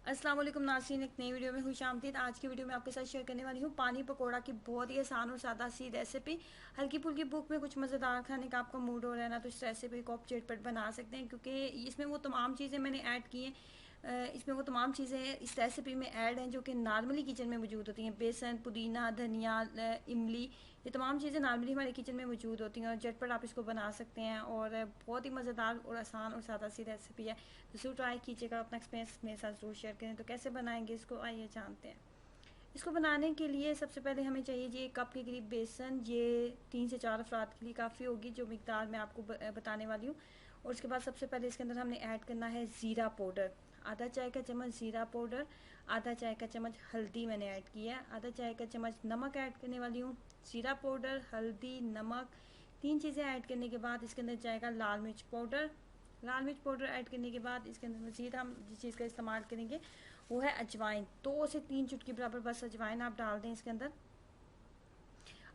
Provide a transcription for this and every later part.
अस्सलाम वालेकुम नाज़रीन, एक नई वीडियो में खुशामदीद। आज की वीडियो में आपके साथ शेयर करने वाली हूँ पानी पकौड़ा की बहुत ही आसान और सादा सी रेसिपी। हल्की फुल्की भूख में कुछ मज़ेदार खाने का आपका मूड हो रहा है ना, तो इस रेसिपी को आप झटपट बना सकते हैं, क्योंकि इसमें वो तमाम चीज़ें मैंने ऐड की हैं। इसमें वो तमाम चीज़ें इस रेसिपी में ऐड हैं जो कि नॉर्मली किचन में मौजूद होती हैं। बेसन, पुदीना, धनिया, इमली, ये तमाम चीज़ें नॉर्मली हमारे किचन में मौजूद होती हैं और झटपट आप इसको बना सकते हैं। और बहुत ही मज़ेदार और आसान और सादा सी रेसिपी है, तो ज़रूर ट्राई कीजिएगा। अपना एक्सपीरियंस मेरे साथ ज़रूर शेयर करें। तो कैसे बनाएंगे इसको, आइए जानते हैं। इसको बनाने के लिए सबसे पहले हमें चाहिए जी 1 कप के करीब बेसन। ये 3 से 4 अफराद के लिए काफ़ी होगी, जो मिकदार मैं आपको बताने वाली हूँ। और उसके बाद सबसे पहले इसके अंदर हमने ऐड करना है ज़ीरा पाउडर। आधा चाय का चम्मच ज़ीरा पाउडर, आधा चाय का चम्मच हल्दी मैंने ऐड किया है, आधा चाय का चम्मच नमक ऐड करने वाली हूँ। ज़ीरा पाउडर, हल्दी, नमक, 3 चीज़ें ऐड करने के बाद इसके अंदर जाएगा लाल मिर्च पाउडर। लाल मिर्च पाउडर ऐड करने के बाद इसके अंदर मज़ीद हम जिस चीज़ का इस्तेमाल करेंगे वो है अजवाइन। 2 से 3 चुटकी बराबर बस अजवाइन आप डाल दें इसके अंदर।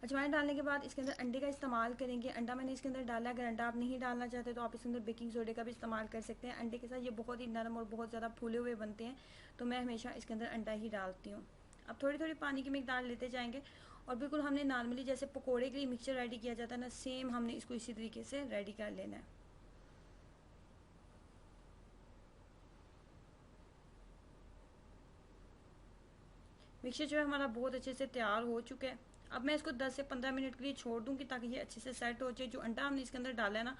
अजवाइन डालने के बाद इसके अंदर अंडे का इस्तेमाल करेंगे। अंडा मैंने इसके अंदर डाला, अगर अंडा आप नहीं डालना चाहते तो आप इसके अंदर बेकिंग सोडे का भी इस्तेमाल कर सकते हैं। अंडे के साथ ये बहुत ही नरम और बहुत ज़्यादा फूले हुए बनते हैं, तो मैं हमेशा इसके अंदर अंडा ही डालती हूँ। अब थोड़ी थोड़ी पानी की मिकदार लेते जाएंगे और बिल्कुल हमने नॉर्मली जैसे पकौड़े के लिए मिक्सचर रेडी किया जाता है ना, सेम हमने इसको इसी तरीके से रेडी कर लेना है। मिक्सचर जो है हमारा बहुत अच्छे से तैयार हो चुका है। अब मैं इसको 10 से 15 मिनट के लिए छोड़ दूंगी ताकि ये अच्छे से सेट हो जाए। जो अंडा हमने इसके अंदर डाला है ना,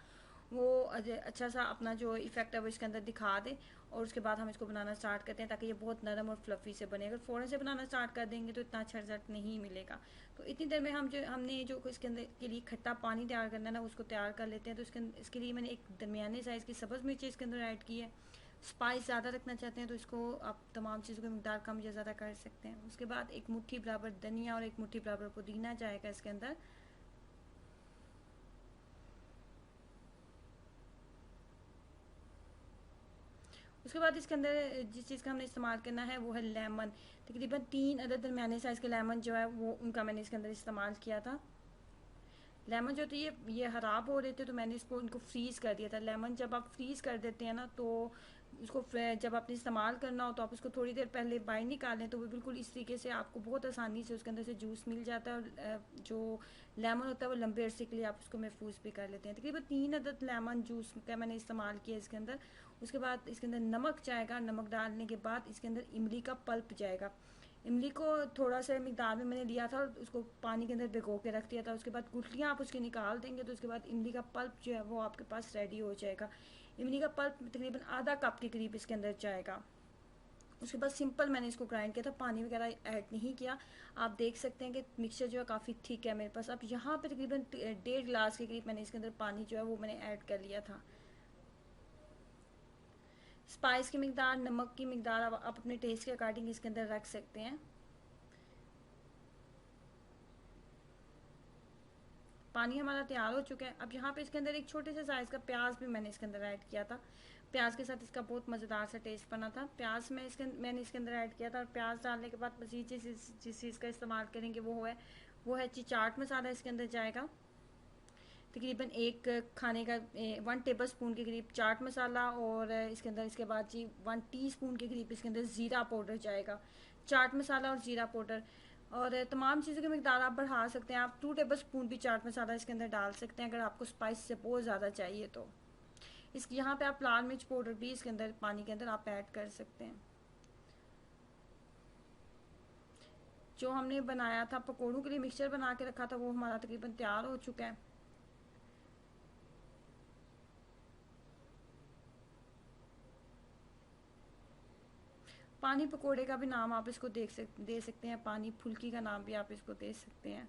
वो अच्छा सा अपना जो इफेक्ट है वो इसके अंदर दिखा दे। और उसके बाद हम इसको बनाना स्टार्ट करते हैं ताकि ये बहुत नरम और फ्लफी से बने। अगर फ़ौरन से बनाना स्टार्ट कर देंगे तो इतना अच्छा रिजल्ट नहीं मिलेगा। तो इतनी देर में हमने जो इसके अंदर के लिए खट्टा पानी तैयार करना है ना, उसको तैयार कर लेते हैं। तो इसके लिए मैंने एक दरमियाने साइज़ की सब्ज़ मिर्ची इसके अंदर ऐड की है। स्पाइस ज़्यादा रखना चाहते हैं तो इसको आप तमाम चीज़ों की मिकदार कम या ज़्यादा कर सकते हैं। उसके बाद एक मुट्ठी बराबर धनिया और एक मुट्ठी बराबर पुदीना जाएगा इसके अंदर। उसके बाद इसके अंदर जिस चीज़ का हमने इस्तेमाल करना है वो है लेमन। तकरीबन 3 अदद दरमियाने साइज़ के लेमन जो है वो उनका मैंने इसके अंदर इस्तेमाल किया था। लेमन जो थे ये ख़राब हो रहे थे, तो मैंने इसको इनको फ्रीज़ कर दिया था। लेमन जब आप फ्रीज़ कर देते हैं ना, तो उसको जब आपने इस्तेमाल करना हो तो आप उसको थोड़ी देर पहले बाहर निकालें, तो वो बिल्कुल इस तरीके से आपको बहुत आसानी से उसके अंदर से जूस मिल जाता है। और जो लेमन होता है वो लंबे अरसे के लिए आप उसको महफूज भी कर लेते हैं। तकरीबन 3 अदद लेमन जूस का मैंने इस्तेमाल किया इसके अंदर। उसके बाद इसके अंदर नमक जाएगा। नमक डालने के बाद इसके अंदर इमली का पल्प जाएगा। इमली को थोड़ा सा मिकदार में मैंने लिया था और उसको पानी के अंदर भिगो के रख दिया था। उसके बाद गुठलियाँ आप उसकी निकाल देंगे, तो उसके बाद इमली का पल्प जो है वो आपके पास रेडी हो जाएगा। इमली का पल्प तकरीबन आधा कप के करीब इसके अंदर जाएगा। उसके बाद सिंपल मैंने इसको ग्राइंड किया था, पानी वगैरह ऐड नहीं किया। आप देख सकते हैं कि मिक्सचर जो है काफ़ी थिक है मेरे पास। अब यहाँ पे तकरीबन 1.5 गिलास के करीब मैंने इसके अंदर पानी जो है वो मैंने ऐड कर लिया था। स्पाइस की मिकदार, नमक की मिकदार आप अपने टेस्ट के अकॉर्डिंग इसके अंदर रख सकते हैं। पानी हमारा तैयार हो चुका है। अब यहाँ पे इसके अंदर एक छोटे से साइज़ का प्याज भी मैंने इसके अंदर ऐड किया था। प्याज के साथ इसका बहुत मज़ेदार सा टेस्ट बना था। प्याज मैंने इसके अंदर ऐड किया था। और प्याज डालने के बाद मज़ीद जिस चीज़ का इस्तेमाल करेंगे वो है चाट मसाला इसके अंदर जाएगा। तकरीबन एक खाने का 1 टेबल स्पून के करीब चाट मसाला। और इसके अंदर इसके बाद जी 1 टीस्पून के करीब इसके अंदर ज़ीरा पाउडर जाएगा। चाट मसाला और ज़ीरा पाउडर और तमाम चीज़ों की मिकदार आप बढ़ा सकते हैं। आप 2 टेबल स्पून भी चाट मसाला इसके अंदर डाल सकते हैं अगर आपको स्पाइस से बहुत ज़्यादा चाहिए तो। इस यहाँ पे आप लाल मिर्च पाउडर भी इसके अंदर पानी के अंदर आप ऐड कर सकते हैं। जो हमने बनाया था पकौड़ों के लिए मिक्सचर बना के रखा था वो हमारा तकरीबन तैयार हो चुका है। पानी पकोड़े का भी नाम आप इसको दे सकते हैं। पानी फुल्की का नाम भी आप इसको दे सकते हैं।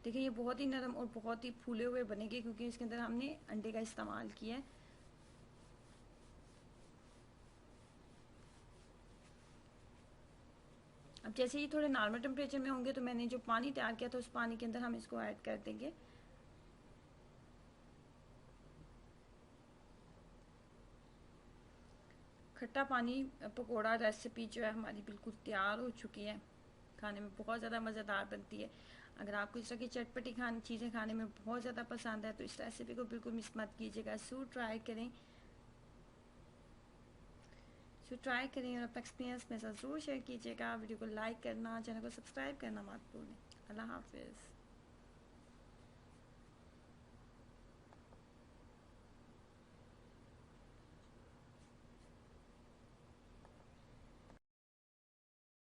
देखिए ये बहुत ही नरम और बहुत ही फूले हुए बनेंगे क्योंकि इसके अंदर हमने अंडे का इस्तेमाल किया है। अब जैसे ही थोड़े नॉर्मल टेम्परेचर में होंगे तो मैंने जो पानी तैयार किया था उस पानी के अंदर हम इसको ऐड कर देंगे। खट्टा पानी पकोड़ा रेसिपी जो है हमारी बिल्कुल तैयार हो चुकी है। खाने में बहुत ज़्यादा मज़ेदार बनती है। अगर आपको इस तरह की चटपटी चीज़ें खाने में बहुत ज़्यादा पसंद है तो इस रेसिपी को बिल्कुल मिस मत कीजिएगा, ज़रूर ट्राई करें। सो ट्राई करिए और अपना एक्सपीरियंस मेरे साथ ज़रूर शेयर कीजिएगा। वीडियो को लाइक करना, चैनल को सब्सक्राइब करना मत भूलें। अल्लाह हाफिज़।